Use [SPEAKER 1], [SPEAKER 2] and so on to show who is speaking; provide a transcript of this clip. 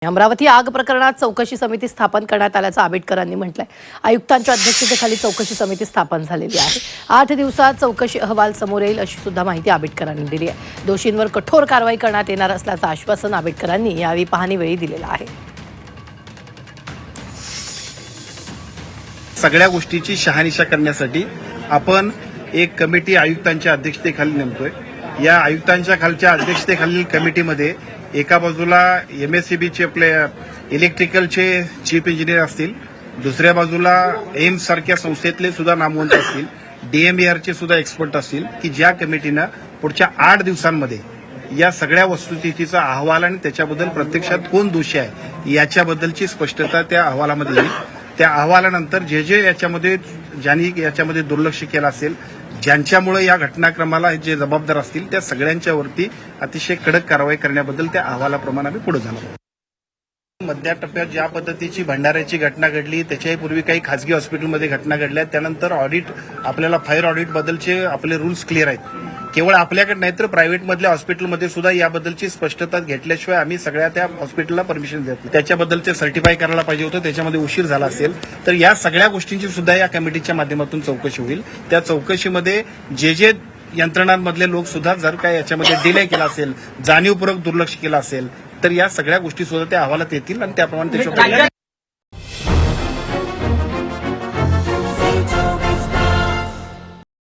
[SPEAKER 1] अमरावती आग प्रकरणात चौकशी समिती स्थापन करण्यात आल्याचं आंबेडकरांनी म्हटलंय। आयुक्तांच्या अध्यक्षतेखाली चौकशी समिती स्थापन झालेली आहे। 8 दिवसात चौकशी अहवाल समोर येईल अशी सुद्धा माहिती आंबेडकरांनी दिली आहे। दोषींवर कठोर कारवाई करण्यात येणार असल्याचं आश्वासन आंबेडकरांनी यावेळी पाहणीवेळी दिलेलं आहे।
[SPEAKER 2] सगळ्या गोष्टीची शहानिशा करण्यासाठी आपण एक कमिटी आयुक्तांच्या अध्यक्षतेखाली नेमतोय। या आयुक्तांच्या खालच्या अध्यक्षतेखालील कमिटीमध्ये एका बाजूला एमएससीबीचे आपले इलेक्ट्रिकलचे चीफ इंजिनियर असतील, दुसऱ्या बाजूला एम्स सारख्या संस्थेतले सुद्धा नामवंत असतील, डीएमईआरचे सुद्धा एक्सपर्ट असतील, की ज्या कमिटीनं पुढच्या 8 दिवसांमध्ये या सगळ्या वस्तुस्थितीचा अहवाल आणि त्याच्याबद्दल प्रत्यक्षात कोण दोषी आहे याच्याबद्दलची स्पष्टता त्या अहवालामध्ये येईल। त्या अहवालानंतर जे ज्यांनी याच्यामध्ये दुर्लक्ष केलं असेल, ज्यांच्यामुळे या घटनाक्रमाला जे जबाबदार असतील त्या सगळ्यांच्यावरती अतिशय कडक कारवाई करण्याबद्दल त्या अहवालाप्रमाणे आम्ही पुढे झालो। मधल्या टप्प्यात ज्या पद्धतीची भंडाऱ्याची घटना घडली, त्याच्याही पूर्वी काही खासगी हॉस्पिटलमध्ये घटना घडल्या, त्यानंतर ऑडिट आपल्याला फायर ऑडिट बद्दलचे आपले रूल्स क्लिअर आहेत। केवळ आपल्याकडे नाही तर प्रायव्हेटमधल्या हॉस्पिटलमध्ये सुद्धा याबद्दलची स्पष्टता घेतल्याशिवाय आम्ही सगळ्या त्या हॉस्पिटलला परमिशन देत नाही। त्याच्याबद्दलचे सर्टिफाय करायला पाहिजे होतं, त्याच्यामध्ये उशीर झाला असेल तर या सगळ्या गोष्टींची सुद्धा या कमिटीच्या माध्यमातून चौकशी होईल। त्या चौकशीमध्ये जे यंत्रणांमधले लोक सुद्धा जर काय याच्यामध्ये डिले केला असेल, जाणीवपूर्वक दुर्लक्ष केलं असेल तर या सगळ्या गोष्टी सुद्धा त्या अहवालात येतील आणि त्याप्रमाणे